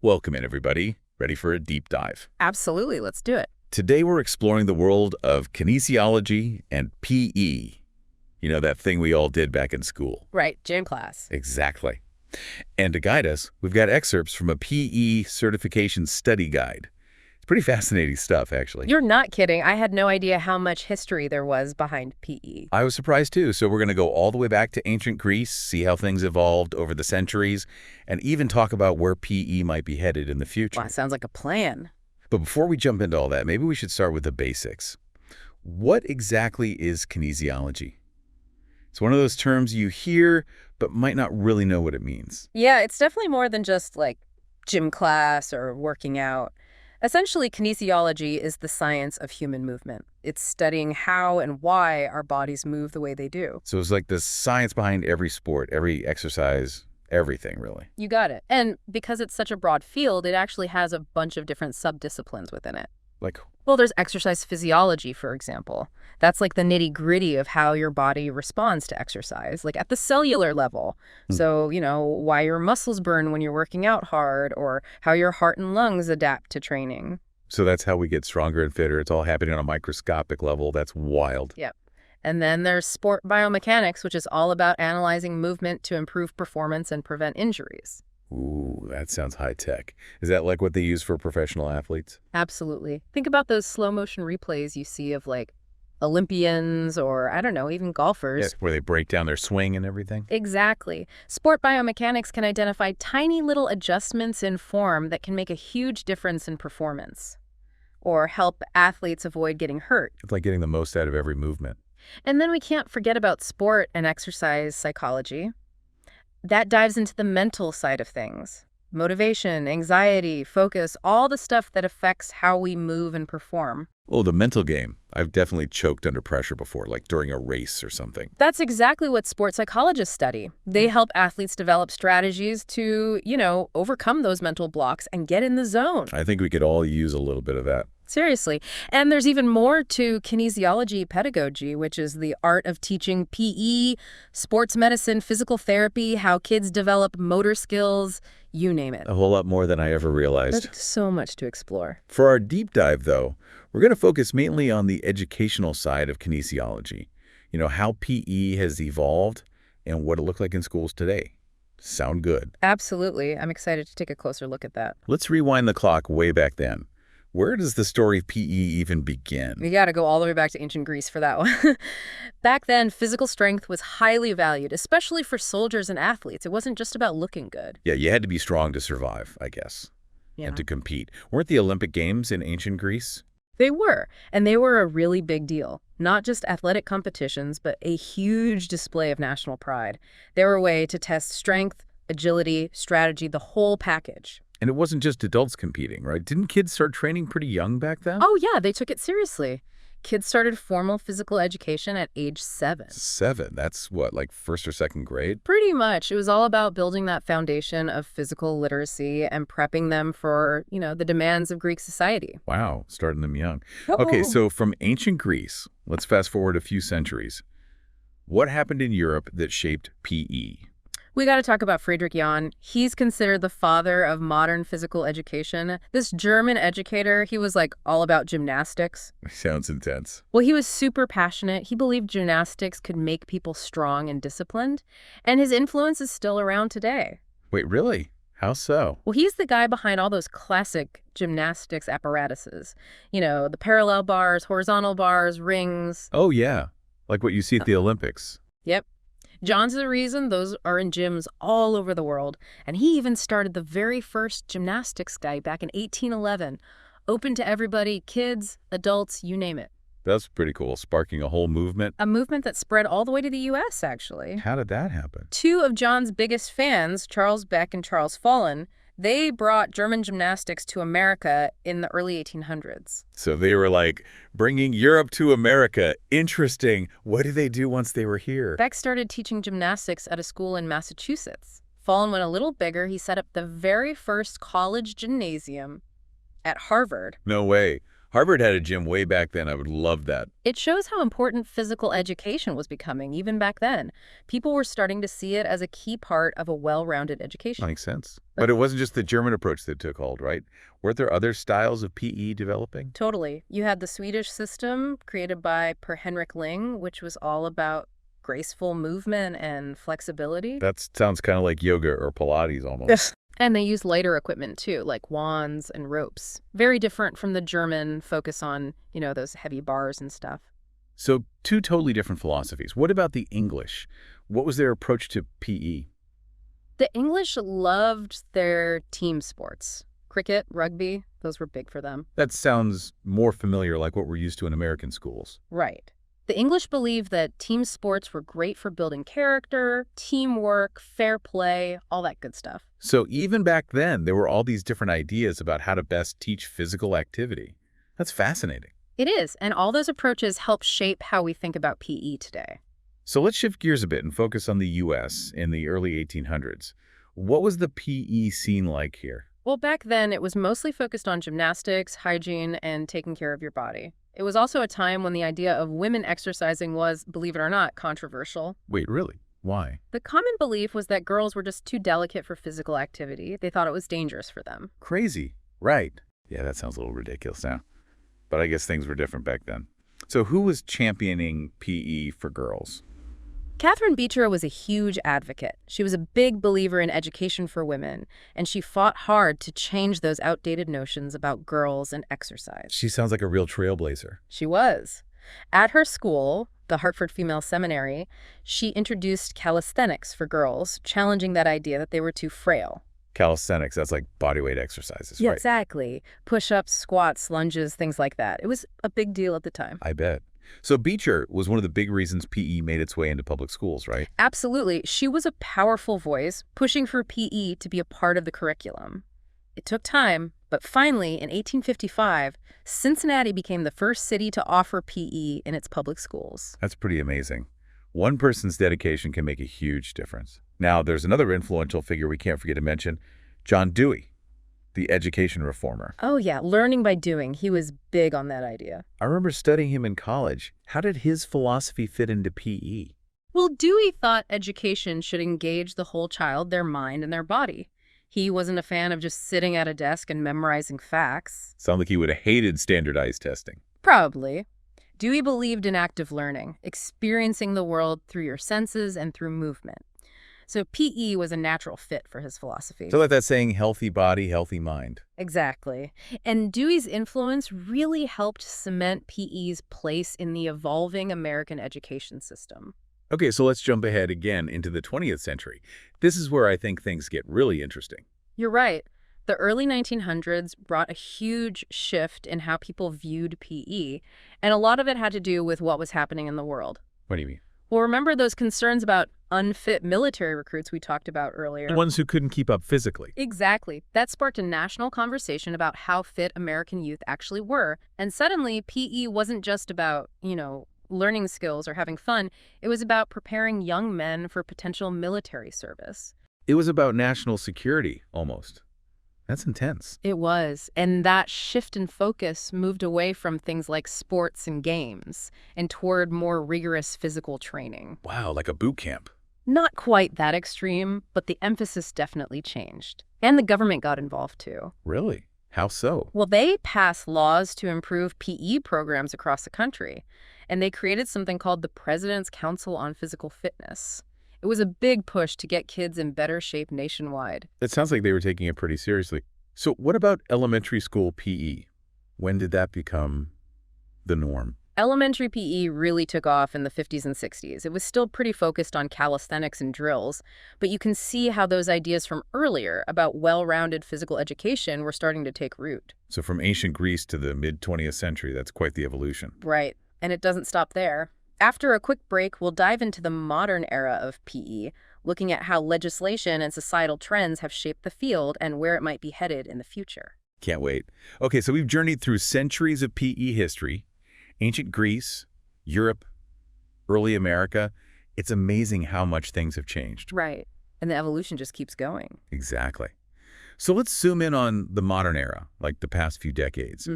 Welcome in, everybody. Ready for a deep dive? Absolutely. Let's do it. Today we're exploring the world of kinesiology and PE. You know, that thing we all did back in school. Right. Gym class. Exactly. And to guide us, we've got excerpts from a PE certification study guide. It's pretty fascinating stuff, actually. You're not kidding. I had no idea how much history there was behind PE. I was surprised, too. So we're going to go all the way back to ancient Greece, see how things evolved over the centuries, and even talk about where PE might be headed in the future. Wow, sounds like a plan. But before we jump into all that, maybe we should start with the basics. What exactly is kinesiology? It's one of those terms you hear, but might not really know what it means. Yeah, it's definitely more than just like gym class or working out. Essentially, kinesiology is the science of human movement. It's studying how and why our bodies move the way they do. So it's like the science behind every sport, every exercise, everything, really. You got it. And because it's such a broad field, it actually has a bunch of different subdisciplines within it. Like, Well, there's exercise physiology, for example. That's like the nitty-gritty of how your body responds to exercise, like at the cellular level. So, why your muscles burn when you're working out hard, or how your heart and lungs adapt to training. so that's how we get stronger and fitter. It's all happening on a microscopic level. That's wild. Yep. And then there's sport biomechanics, which is all about analyzing movement to improve performance and prevent injuries. Ooh, that sounds high-tech. Is that like what they use for professional athletes? Absolutely. Think about those slow-motion replays you see of, like, Olympians or, I don't know, even golfers. Yeah, where they break down their swing and everything? Exactly. Sport biomechanics can identify tiny little adjustments in form that can make a huge difference in performance or help athletes avoid getting hurt. It's like getting the most out of every movement. And then we can't forget about sport and exercise psychology. That dives into the mental side of things. Motivation, anxiety, focus, all the stuff that affects how we move and perform. Oh, the mental game. I've definitely choked under pressure before, like during a race or something. That's exactly what sports psychologists study. They help athletes develop strategies to, overcome those mental blocks and get in the zone. I think we could all use a little bit of that. Seriously. And there's even more to kinesiology pedagogy, which is the art of teaching PE, sports medicine, physical therapy, how kids develop motor skills, you name it. A whole lot more than I ever realized. There's so much to explore. For our deep dive, though, we're going to focus mainly on the educational side of kinesiology. You know, how PE has evolved and what it looked like in schools today. Sound good? Absolutely. I'm excited to take a closer look at that. Let's rewind the clock way back then. Where does the story of PE even begin? We got to go all the way back to ancient Greece for that one. Back then, physical strength was highly valued, especially for soldiers and athletes. It wasn't just about looking good. Yeah, you had to be strong to survive, I guess, Yeah. and to compete. Weren't the Olympic Games in ancient Greece? They were, and they were a really big deal. Not just athletic competitions, but a huge display of national pride. They were a way to test strength, agility, strategy, the whole package. And it wasn't just adults competing, right? Didn't kids start training pretty young back then? Oh, yeah, they took it seriously. Kids started formal physical education at age 7. 7? That's what, like first or second grade? Pretty much. It was all about building that foundation of physical literacy and prepping them for, the demands of Greek society. Wow, starting them young. Okay, so from ancient Greece, let's fast forward a few centuries. What happened in Europe that shaped PE? We got to talk about Friedrich Jahn. He's considered the father of modern physical education. This German educator, he was like all about gymnastics. Sounds intense. Well, he was super passionate. He believed gymnastics could make people strong and disciplined. And his influence is still around today. Wait, really? How so? Well, he's the guy behind all those classic gymnastics apparatuses. The parallel bars, horizontal bars, rings. Oh, yeah. Like what you see at the Olympics. Yep. John's the reason those are in gyms all over the world. And he even started the very first gymnastics guide back in 1811. Open to everybody, kids, adults, you name it. That's pretty cool, sparking a whole movement. A movement that spread all the way to the U.S., actually. How did that happen? 2 of John's biggest fans, Charles Beck and Charles Follen, they brought German gymnastics to America in the early 1800s. So they were like, bringing Europe to America. Interesting. What did they do once they were here? Beck started teaching gymnastics at a school in Massachusetts. Follen went a little bigger. He set up the very first college gymnasium at Harvard. No way. Harvard had a gym way back then. I would love that. It shows how important physical education was becoming even back then. People were starting to see it as a key part of a well-rounded education. Makes sense. But it wasn't just the German approach that took hold, right? Weren't there other styles of PE developing? Totally. You had the Swedish system created by Per Henrik Ling, which was all about graceful movement and flexibility. That sounds kind of like yoga or Pilates almost. And they used lighter equipment too, like wands and ropes. Very different from the German focus on, those heavy bars and stuff. So two totally different philosophies. What about the English? What was their approach to PE? The English loved their team sports. Cricket, rugby, those were big for them. That sounds more familiar, like what we're used to in American schools. Right. The English believed that team sports were great for building character, teamwork, fair play, all that good stuff. So even back then, there were all these different ideas about how to best teach physical activity. That's fascinating. It is, and all those approaches help shape how we think about PE today. So let's shift gears a bit and focus on the U.S. in the early 1800s. What was the PE scene like here? Well, back then, it was mostly focused on gymnastics, hygiene, and taking care of your body. It was also a time when the idea of women exercising was, believe it or not, controversial. Wait, really? Why? The common belief was that girls were just too delicate for physical activity. They thought it was dangerous for them. Crazy. Right. Yeah, that sounds a little ridiculous now. But I guess things were different back then. So who was championing PE for girls? Catherine Beecher was a huge advocate. She was a big believer in education for women, and she fought hard to change those outdated notions about girls and exercise. She sounds like a real trailblazer. She was. At her school, the Hartford Female Seminary, she introduced calisthenics for girls, challenging that idea that they were too frail. Calisthenics, that's like bodyweight exercises, Yeah, right? exactly. Push-ups, squats, lunges, things like that. It was a big deal at the time. I bet. So Beecher was one of the big reasons PE made its way into public schools, right? Absolutely. She was a powerful voice, pushing for PE to be a part of the curriculum. It took time, but finally, in 1855, Cincinnati became the first city to offer PE in its public schools. That's pretty amazing. One person's dedication can make a huge difference. Now, there's another influential figure we can't forget to mention, John Dewey, the education reformer. Oh yeah, learning by doing. He was big on that idea. I remember studying him in college. How did his philosophy fit into PE? Well, Dewey thought education should engage the whole child, their mind and their body. He wasn't a fan of just sitting at a desk and memorizing facts. Sounds like he would have hated standardized testing. Probably. Dewey believed in active learning, experiencing the world through your senses and through movement. So PE was a natural fit for his philosophy. So like that saying, healthy body, healthy mind. Exactly. And Dewey's influence really helped cement PE's place in the evolving American education system. Okay, so let's jump ahead again into the 20th century. This is where I think things get really interesting. You're right. The early 1900s brought a huge shift in how people viewed PE, and a lot of it had to do with what was happening in the world. What do you mean? Well, remember those concerns about unfit military recruits we talked about earlier? The ones who couldn't keep up physically. Exactly. That sparked a national conversation about how fit American youth actually were. And suddenly, PE wasn't just about, learning skills or having fun. It was about preparing young men for potential military service. It was about national security, almost. That's intense. It was. And that shift in focus moved away from things like sports and games and toward more rigorous physical training. Wow, like a boot camp. Not quite that extreme, but the emphasis definitely changed. And the government got involved too. Really? How so? Well, they passed laws to improve PE programs across the country, and they created something called the President's Council on Physical Fitness. It was a big push to get kids in better shape nationwide. It sounds like they were taking it pretty seriously. So what about elementary school PE? When did that become the norm? Elementary PE really took off in the 50s and 60s. It was still pretty focused on calisthenics and drills, but you can see how those ideas from earlier about well-rounded physical education were starting to take root. So from ancient Greece to the mid-20th century, that's quite the evolution. Right, and it doesn't stop there. After a quick break, we'll dive into the modern era of PE, looking at how legislation and societal trends have shaped the field and where it might be headed in the future. Can't wait. Okay, so we've journeyed through centuries of PE history, ancient Greece, Europe, early America. It's amazing how much things have changed. Right, and the evolution just keeps going. Exactly. So let's zoom in on the modern era, like the past few decades.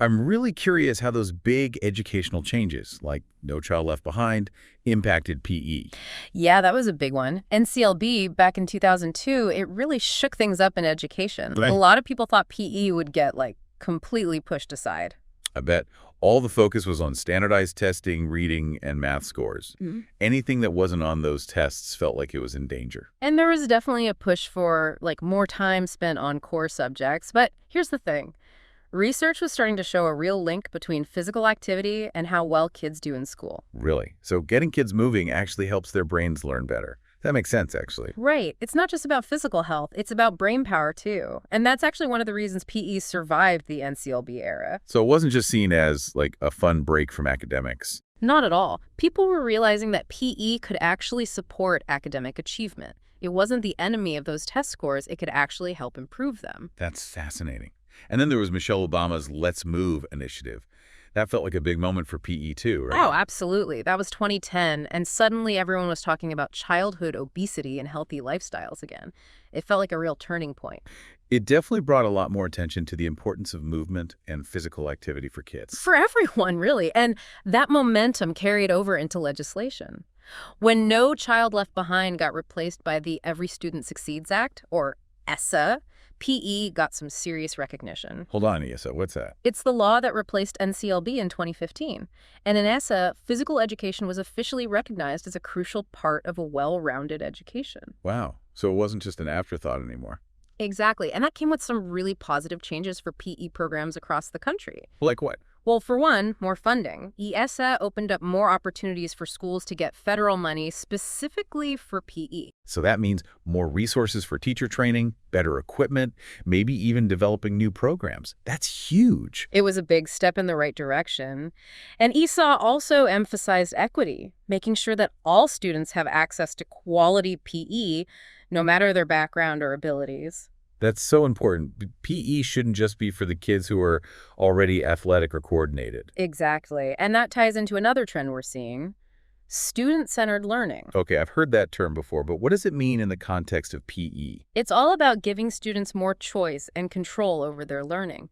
I'm really curious how those big educational changes, like No Child Left Behind, impacted PE. Yeah, that was a big one. NCLB, back in 2002, it really shook things up in education. A Right. lot of people thought PE would get, like, completely pushed aside. I bet all the focus was on standardized testing, reading, and math scores. Anything that wasn't on those tests felt like it was in danger. And there was definitely a push for, like, more time spent on core subjects. But here's the thing. Research was starting to show a real link between physical activity and how well kids do in school. Really. So getting kids moving actually helps their brains learn better. That makes sense, actually. Right. It's not just about physical health. It's about brain power, too. And that's actually one of the reasons PE survived the NCLB era. So it wasn't just seen as, like, a fun break from academics. Not at all. People were realizing that PE could actually support academic achievement. It wasn't the enemy of those test scores. It could actually help improve them. That's fascinating. And then there was Michelle Obama's Let's Move initiative. That felt like a big moment for PE too, right? Oh, absolutely. That was 2010, and suddenly everyone was talking about childhood obesity and healthy lifestyles again. It felt like a real turning point. It definitely brought a lot more attention to the importance of movement and physical activity for kids. For everyone, really. And that momentum carried over into legislation. When No Child Left Behind got replaced by the Every Student Succeeds Act, or ESSA, PE got some serious recognition. Hold on, Issa, what's that? It's the law that replaced NCLB in 2015. And in ESSA, physical education was officially recognized as a crucial part of a well-rounded education. Wow. So it wasn't just an afterthought anymore. Exactly. And that came with some really positive changes for PE programs across the country. Like what? Well, for one, more funding. ESSA opened up more opportunities for schools to get federal money specifically for PE. So that means more resources for teacher training, better equipment, maybe even developing new programs. That's huge. It was a big step in the right direction. And ESA also emphasized equity, making sure that all students have access to quality PE, no matter their background or abilities. That's so important. PE shouldn't just be for the kids who are already athletic or coordinated. Exactly. And that ties into another trend we're seeing, student-centered learning. Okay, I've heard that term before, but what does it mean in the context of PE? It's all about giving students more choice and control over their learning.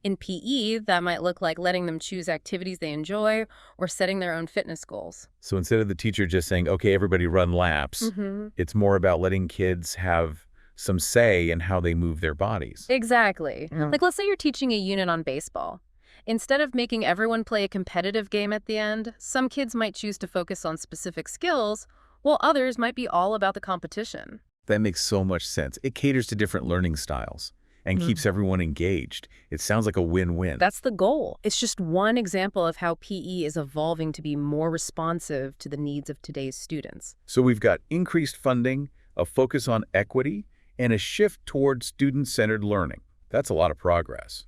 In PE, that might look like letting them choose activities they enjoy or setting their own fitness goals. So instead of the teacher just saying, okay, everybody run laps, it's more about letting kids have some say in how they move their bodies. Exactly. Yeah. Like, let's say you're teaching a unit on baseball. Instead of making everyone play a competitive game at the end, some kids might choose to focus on specific skills, while others might be all about the competition. That makes so much sense. It caters to different learning styles and keeps everyone engaged. It sounds like a win-win. That's the goal. It's just one example of how PE is evolving to be more responsive to the needs of today's students. So we've got increased funding, a focus on equity, and a shift toward student-centered learning. That's a lot of progress.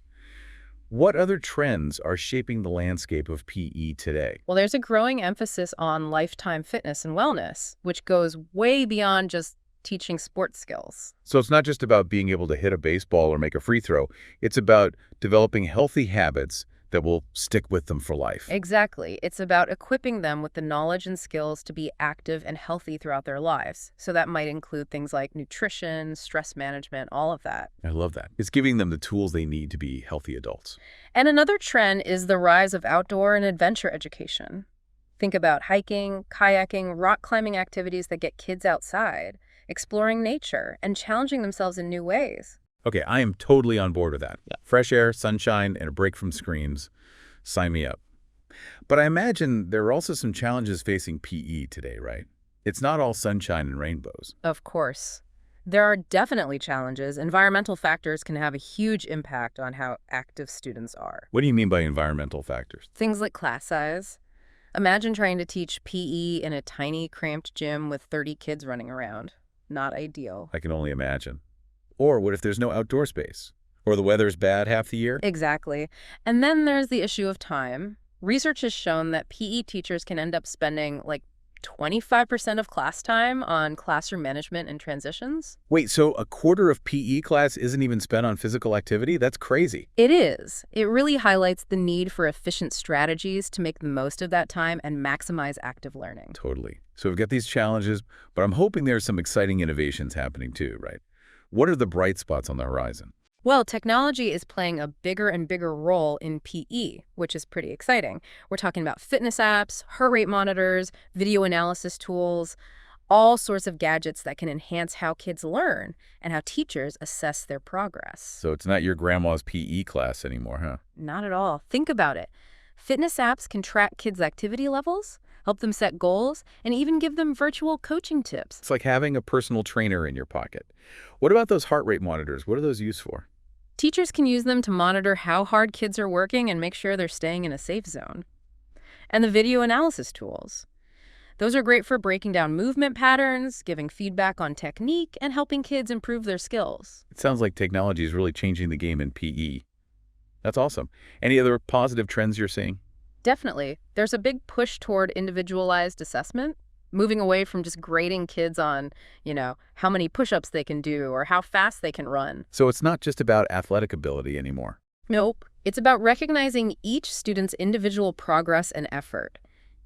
What other trends are shaping the landscape of PE today? Well, there's a growing emphasis on lifetime fitness and wellness, which goes way beyond just teaching sports skills. So it's not just about being able to hit a baseball or make a free throw. It's about developing healthy habits that will stick with them for life. Exactly. It's about equipping them with the knowledge and skills to be active and healthy throughout their lives. So that might include things like nutrition, stress management, all of that. I love that. It's giving them the tools they need to be healthy adults. And another trend is the rise of outdoor and adventure education. Think about hiking, kayaking, rock climbing activities that get kids outside, exploring nature, and challenging themselves in new ways. Okay, I am totally on board with that. Yeah. Fresh air, sunshine, and a break from screens. Sign me up. But I imagine there are also some challenges facing PE today, right? It's not all sunshine and rainbows. Of course. There are definitely challenges. Environmental factors can have a huge impact on how active students are. What do you mean by environmental factors? Things like class size. Imagine trying to teach PE in a tiny, cramped gym with 30 kids running around. Not ideal. I can only imagine. Or what if there's no outdoor space? Or the weather's bad half the year? Exactly. And then there's the issue of time. Research has shown that PE teachers can end up spending like 25% of class time on classroom management and transitions. Wait, so a quarter of PE class isn't even spent on physical activity? That's crazy. It is. It really highlights the need for efficient strategies to make the most of that time and maximize active learning. Totally. So we've got these challenges, but I'm hoping there's some exciting innovations happening too, right? What are the bright spots on the horizon? Well, technology is playing a bigger and bigger role in PE, which is pretty exciting. We're talking about fitness apps, heart rate monitors, video analysis tools, all sorts of gadgets that can enhance how kids learn and how teachers assess their progress. So it's not your grandma's PE class anymore, huh? Not at all. Think about it. Fitness apps can track kids' activity levels, help them set goals, and even give them virtual coaching tips. It's like having a personal trainer in your pocket. What about those heart rate monitors? What are those used for? Teachers can use them to monitor how hard kids are working and make sure they're staying in a safe zone. And the video analysis tools. Those are great for breaking down movement patterns, giving feedback on technique, and helping kids improve their skills. It sounds like technology is really changing the game in PE. That's awesome. Any other positive trends you're seeing? Definitely. There's a big push toward individualized assessment, moving away from just grading kids on, how many push-ups they can do or how fast they can run. So it's not just about athletic ability anymore. Nope. It's about recognizing each student's individual progress and effort,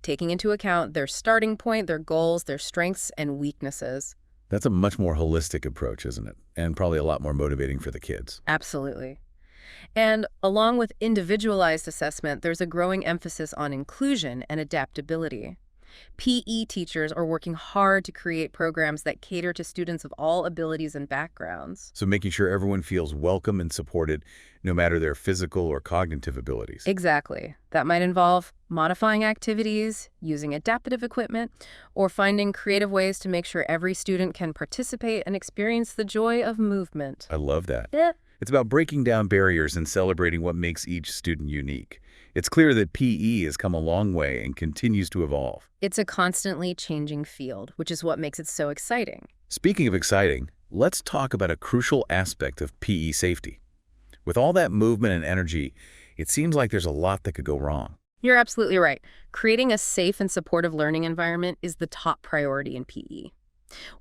taking into account their starting point, their goals, their strengths and weaknesses. That's a much more holistic approach, isn't it? And probably a lot more motivating for the kids. Absolutely. And along with individualized assessment, there's a growing emphasis on inclusion and adaptability. PE teachers are working hard to create programs that cater to students of all abilities and backgrounds. So making sure everyone feels welcome and supported, no matter their physical or cognitive abilities. Exactly. That might involve modifying activities, using adaptive equipment, or finding creative ways to make sure every student can participate and experience the joy of movement. I love that. Yeah. It's about breaking down barriers and celebrating what makes each student unique. It's clear that PE has come a long way and continues to evolve. It's a constantly changing field, which is what makes it so exciting. Speaking of exciting, let's talk about a crucial aspect of PE safety. With all that movement and energy, it seems like there's a lot that could go wrong. You're absolutely right. Creating a safe and supportive learning environment is the top priority in PE.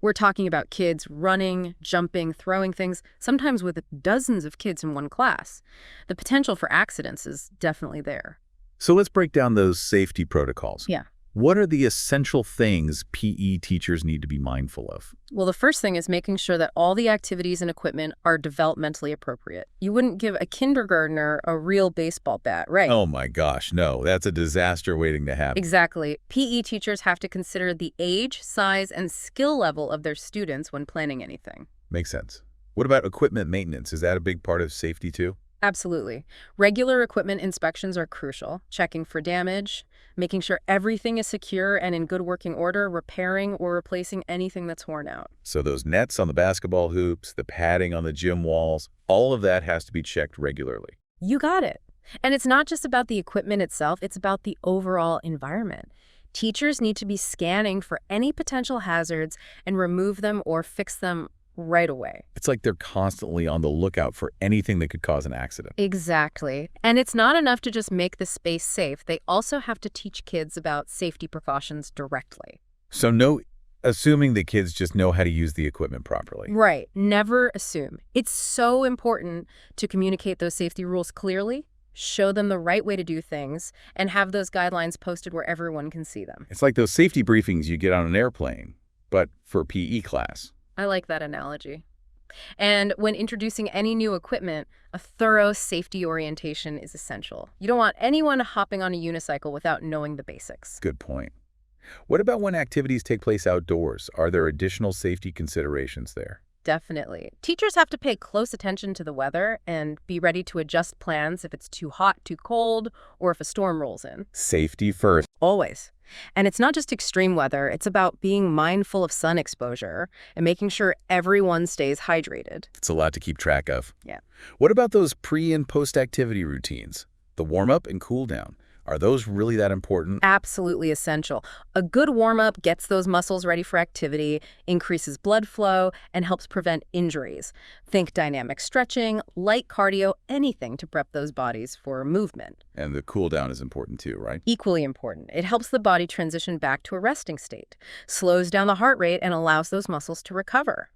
We're talking about kids running, jumping, throwing things, sometimes with dozens of kids in one class. The potential for accidents is definitely there. So let's break down those safety protocols. Yeah. What are the essential things PE teachers need to be mindful of? Well, the first thing is making sure that all the activities and equipment are developmentally appropriate. You wouldn't give a kindergartner a real baseball bat, right? Oh my gosh, no, that's a disaster waiting to happen. Exactly. PE teachers have to consider the age, size, and skill level of their students when planning anything. Makes sense. What about equipment maintenance? Is that a big part of safety too? Absolutely. Regular equipment inspections are crucial, checking for damage, making sure everything is secure and in good working order, repairing or replacing anything that's worn out. So those nets on the basketball hoops, the padding on the gym walls, all of that has to be checked regularly. You got it. And it's not just about the equipment itself, it's about the overall environment. Teachers need to be scanning for any potential hazards and remove them or fix them right away. It's like they're constantly on the lookout for anything that could cause an accident. Exactly. And it's not enough to just make the space safe. They also have to teach kids about safety precautions directly. So assuming the kids just know how to use the equipment properly. Right. Never assume. It's so important to communicate those safety rules clearly, show them the right way to do things, and have those guidelines posted where everyone can see them. It's like those safety briefings you get on an airplane, but for PE class. I like that analogy. And when introducing any new equipment, a thorough safety orientation is essential. You don't want anyone hopping on a unicycle without knowing the basics. Good point. What about when activities take place outdoors? Are there additional safety considerations there? Definitely. Teachers have to pay close attention to the weather and be ready to adjust plans if it's too hot, too cold, or if a storm rolls in. Safety first. Always. And it's not just extreme weather, it's about being mindful of sun exposure and making sure everyone stays hydrated. It's a lot to keep track of. Yeah. What about those pre- and post-activity routines? The warm-up and cool-down. Are those really that important? Absolutely essential. A good warm-up gets those muscles ready for activity, increases blood flow, and helps prevent injuries. Think dynamic stretching, light cardio, anything to prep those bodies for movement. And the cool-down is important too, right? Equally important. It helps the body transition back to a resting state, slows down the heart rate, and allows those muscles to recover.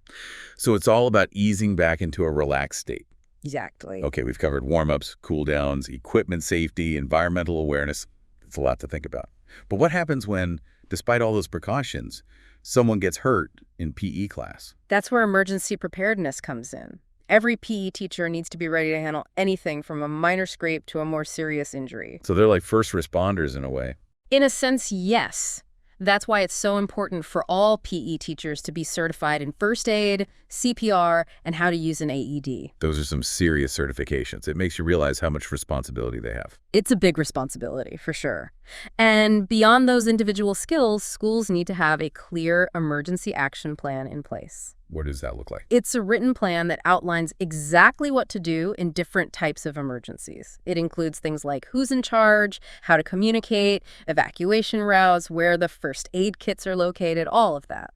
So it's all about easing back into a relaxed state. Exactly. Okay, we've covered warm-ups, cool-downs, equipment safety, environmental awareness. It's a lot to think about. But what happens when, despite all those precautions, someone gets hurt in PE class? That's where emergency preparedness comes in. Every PE teacher needs to be ready to handle anything from a minor scrape to a more serious injury. So they're like first responders in a way. In a sense, yes. That's why it's so important for all PE teachers to be certified in first aid, CPR, and how to use an AED. Those are some serious certifications. It makes you realize how much responsibility they have. It's a big responsibility, for sure. And beyond those individual skills, schools need to have a clear emergency action plan in place. What does that look like? It's a written plan that outlines exactly what to do in different types of emergencies. It includes things like who's in charge, how to communicate, evacuation routes, where the first aid kits are located, all of that.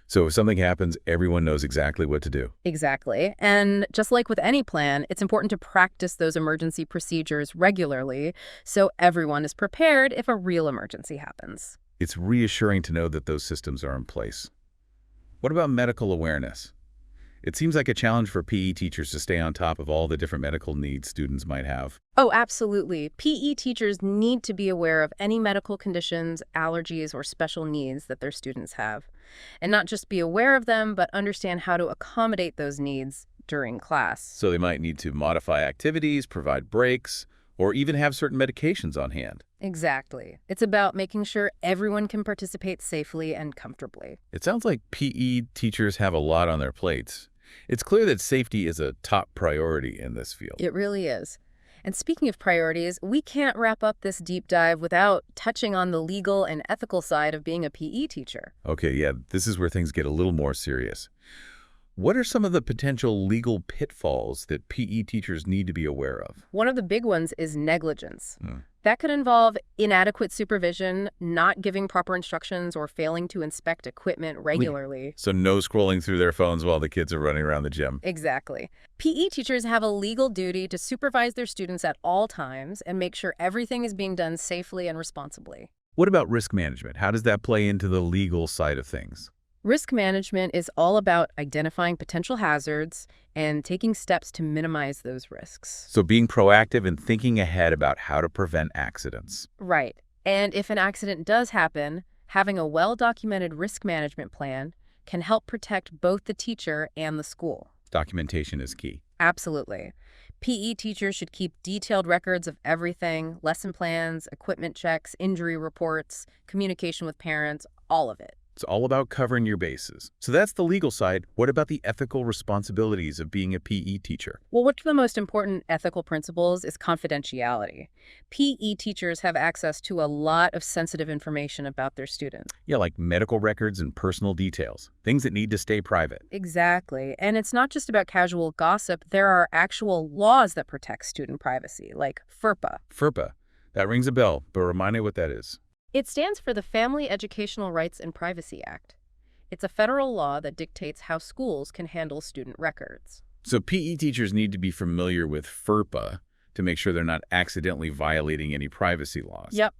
So if something happens, everyone knows exactly what to do. Exactly. And just like with any plan, it's important to practice those emergency procedures regularly so everyone is prepared if a real emergency happens. It's reassuring to know that those systems are in place. What about medical awareness? It seems like a challenge for PE teachers to stay on top of all the different medical needs students might have. Oh, absolutely. PE teachers need to be aware of any medical conditions, allergies, or special needs that their students have. And not just be aware of them, but understand how to accommodate those needs during class. So they might need to modify activities, provide breaks, or even have certain medications on hand. Exactly. It's about making sure everyone can participate safely and comfortably. It sounds like PE teachers have a lot on their plates. It's clear that safety is a top priority in this field. It really is. And speaking of priorities, we can't wrap up this deep dive without touching on the legal and ethical side of being a PE teacher. Okay, yeah, this is where things get a little more serious. What are some of the potential legal pitfalls that PE teachers need to be aware of? One of the big ones is negligence. That could involve inadequate supervision, not giving proper instructions, or failing to inspect equipment regularly. So no scrolling through their phones while the kids are running around the gym. Exactly. PE teachers have a legal duty to supervise their students at all times and make sure everything is being done safely and responsibly. What about risk management? How does that play into the legal side of things? Risk management is all about identifying potential hazards and taking steps to minimize those risks. So being proactive and thinking ahead about how to prevent accidents. Right. And if an accident does happen, having a well-documented risk management plan can help protect both the teacher and the school. Documentation is key. Absolutely. PE teachers should keep detailed records of everything: lesson plans, equipment checks, injury reports, communication with parents, all of it. It's all about covering your bases. So that's the legal side. What about the ethical responsibilities of being a PE teacher? Well, one of the most important ethical principles is confidentiality. PE teachers have access to a lot of sensitive information about their students. Yeah, like medical records and personal details, things that need to stay private. Exactly. And it's not just about casual gossip. There are actual laws that protect student privacy, like FERPA. FERPA. That rings a bell, but remind me what that is. It stands for the Family Educational Rights and Privacy Act. It's a federal law that dictates how schools can handle student records. So PE teachers need to be familiar with FERPA to make sure they're not accidentally violating any privacy laws. Yep.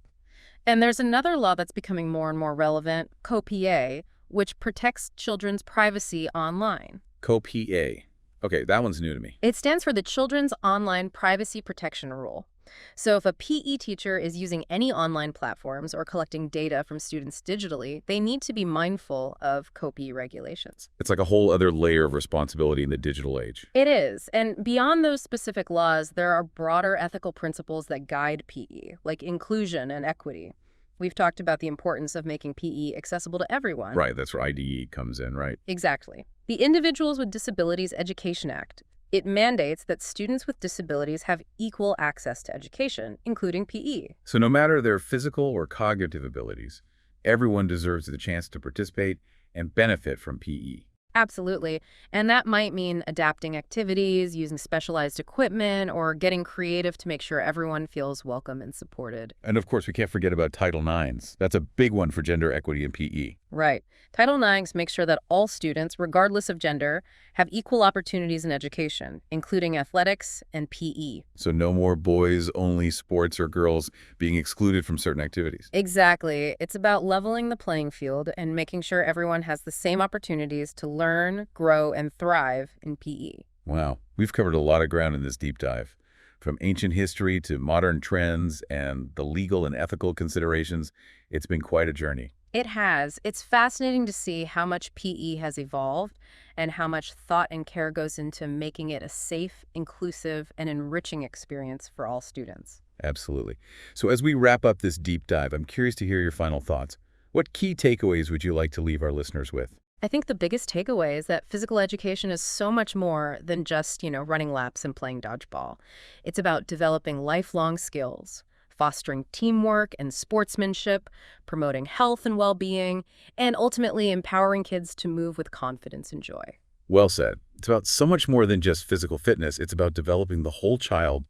And there's another law that's becoming more and more relevant, COPA, which protects children's privacy online. COPA. Okay, that one's new to me. It stands for the Children's Online Privacy Protection Rule. So if a PE teacher is using any online platforms or collecting data from students digitally, they need to be mindful of COPA regulations. It's like a whole other layer of responsibility in the digital age. It is. And beyond those specific laws, there are broader ethical principles that guide PE, like inclusion and equity. We've talked about the importance of making PE accessible to everyone. Right, that's where IDE comes in, right? Exactly. The Individuals with Disabilities Education Act. It mandates that students with disabilities have equal access to education, including PE. So no matter their physical or cognitive abilities, everyone deserves the chance to participate and benefit from PE. Absolutely. And that might mean adapting activities, using specialized equipment, or getting creative to make sure everyone feels welcome and supported. And of course, we can't forget about Title IX. That's a big one for gender equity in PE. Right. Title IX makes sure that all students, regardless of gender, have equal opportunities in education, including athletics and PE. So no more boys-only sports or girls being excluded from certain activities. Exactly. It's about leveling the playing field and making sure everyone has the same opportunities to learn, grow, and thrive in PE. Wow. We've covered a lot of ground in this deep dive. From ancient history to modern trends and the legal and ethical considerations, it's been quite a journey. It has. It's fascinating to see how much PE has evolved and how much thought and care goes into making it a safe, inclusive, and enriching experience for all students. Absolutely. So as we wrap up this deep dive, I'm curious to hear your final thoughts. What key takeaways would you like to leave our listeners with? I think the biggest takeaway is that physical education is so much more than just, running laps and playing dodgeball. It's about developing lifelong skills, fostering teamwork and sportsmanship, promoting health and well-being, and ultimately empowering kids to move with confidence and joy. Well said. It's about so much more than just physical fitness. It's about developing the whole child,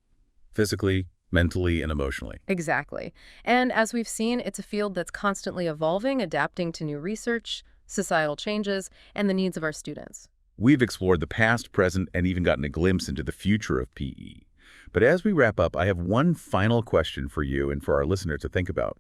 physically, mentally, and emotionally. Exactly. And as we've seen, it's a field that's constantly evolving, adapting to new research, societal changes, and the needs of our students. We've explored the past, present, and even gotten a glimpse into the future of PE. But as we wrap up, I have one final question for you and for our listeners to think about.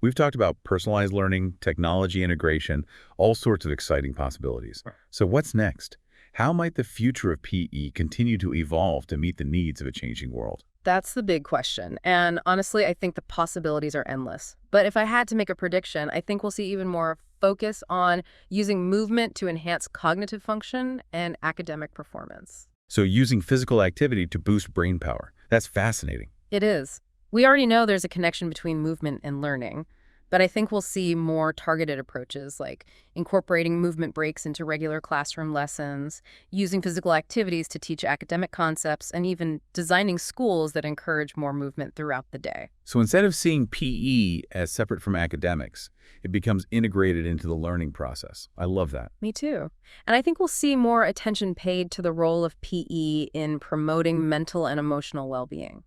We've talked about personalized learning, technology integration, all sorts of exciting possibilities. So what's next? How might the future of PE continue to evolve to meet the needs of a changing world? That's the big question. And honestly, I think the possibilities are endless. But if I had to make a prediction, I think we'll see even more focus on using movement to enhance cognitive function and academic performance. So using physical activity to boost brain power. That's fascinating. It is. We already know there's a connection between movement and learning, but I think we'll see more targeted approaches like incorporating movement breaks into regular classroom lessons, using physical activities to teach academic concepts, and even designing schools that encourage more movement throughout the day. So instead of seeing PE as separate from academics, it becomes integrated into the learning process. I love that. Me too. And I think we'll see more attention paid to the role of PE in promoting mental and emotional well-being.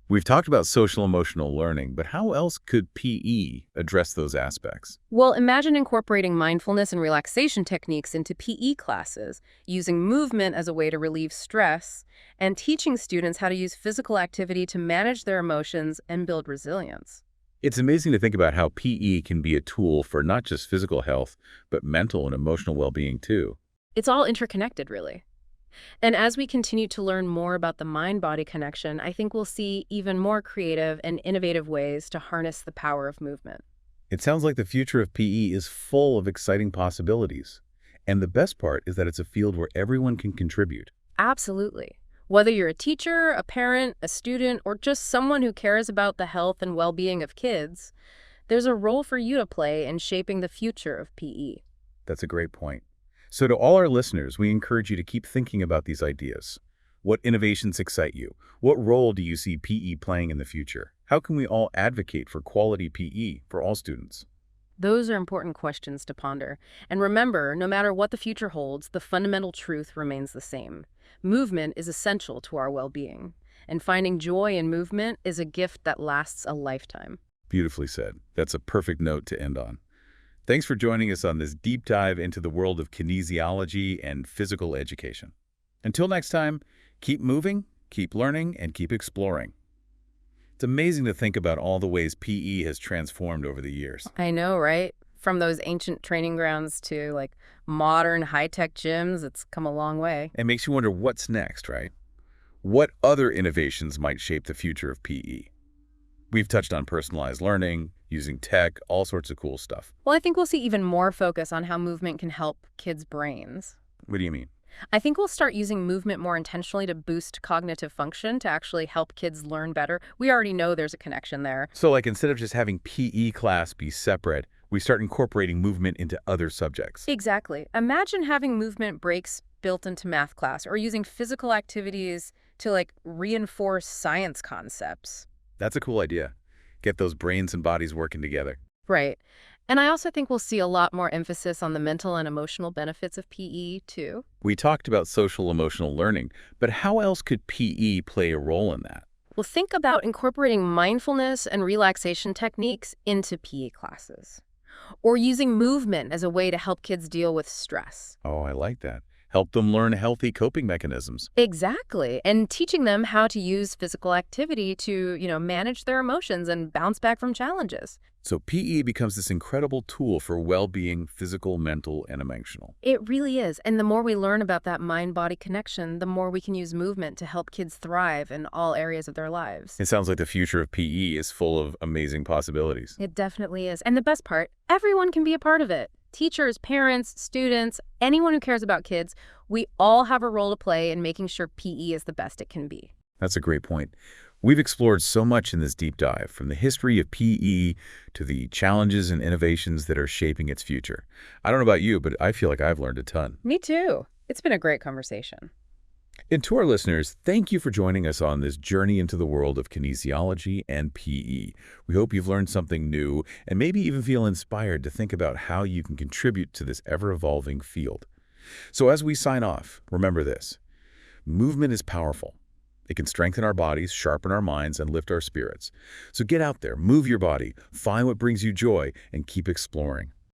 We've talked about social-emotional learning, but how else could PE address those aspects? Well, imagine incorporating mindfulness and relaxation techniques into PE classes, using movement as a way to relieve stress, and teaching students how to use physical activity to manage their emotions and build resilience. It's amazing to think about how PE can be a tool for not just physical health, but mental and emotional well-being too. It's all interconnected, really. And as we continue to learn more about the mind-body connection, I think we'll see even more creative and innovative ways to harness the power of movement. It sounds like the future of PE is full of exciting possibilities. And the best part is that it's a field where everyone can contribute. Absolutely. Whether you're a teacher, a parent, a student, or just someone who cares about the health and well-being of kids, there's a role for you to play in shaping the future of PE. That's a great point. So to all our listeners, we encourage you to keep thinking about these ideas. What innovations excite you? What role do you see PE playing in the future? How can we all advocate for quality PE for all students? Those are important questions to ponder. And remember, no matter what the future holds, the fundamental truth remains the same. Movement is essential to our well-being, and finding joy in movement is a gift that lasts a lifetime. Beautifully said. That's a perfect note to end on. Thanks for joining us on this deep dive into the world of kinesiology and physical education. Until next time, keep moving, keep learning, and keep exploring. It's amazing to think about all the ways PE has transformed over the years. I know, right? From those ancient training grounds to modern high-tech gyms, it's come a long way. It makes you wonder what's next, right? What other innovations might shape the future of PE? We've touched on personalized learning, using tech, all sorts of cool stuff. Well, I think we'll see even more focus on how movement can help kids' brains. What do you mean? I think we'll start using movement more intentionally to boost cognitive function, to actually help kids learn better. We already know there's a connection there. So instead of just having PE class be separate, we start incorporating movement into other subjects. Exactly. Imagine having movement breaks built into math class, or using physical activities to reinforce science concepts. That's a cool idea. Get those brains and bodies working together. Right. And I also think we'll see a lot more emphasis on the mental and emotional benefits of PE, too. We talked about social-emotional learning, but how else could PE play a role in that? Well, think about incorporating mindfulness and relaxation techniques into PE classes, or using movement as a way to help kids deal with stress. Oh, I like that. Help them learn healthy coping mechanisms. Exactly. And teaching them how to use physical activity to, manage their emotions and bounce back from challenges. So PE becomes this incredible tool for well-being, physical, mental, and emotional. It really is. And the more we learn about that mind-body connection, the more we can use movement to help kids thrive in all areas of their lives. It sounds like the future of PE is full of amazing possibilities. It definitely is. And the best part, everyone can be a part of it. Teachers, parents, students, anyone who cares about kids, we all have a role to play in making sure PE is the best it can be. That's a great point. We've explored so much in this deep dive, from the history of PE to the challenges and innovations that are shaping its future. I don't know about you, but I feel like I've learned a ton. Me too. It's been a great conversation. And to our listeners, thank you for joining us on this journey into the world of kinesiology and PE. We hope you've learned something new and maybe even feel inspired to think about how you can contribute to this ever-evolving field. So as we sign off, remember this: movement is powerful. It can strengthen our bodies, sharpen our minds, and lift our spirits. So get out there, move your body, find what brings you joy, and keep exploring.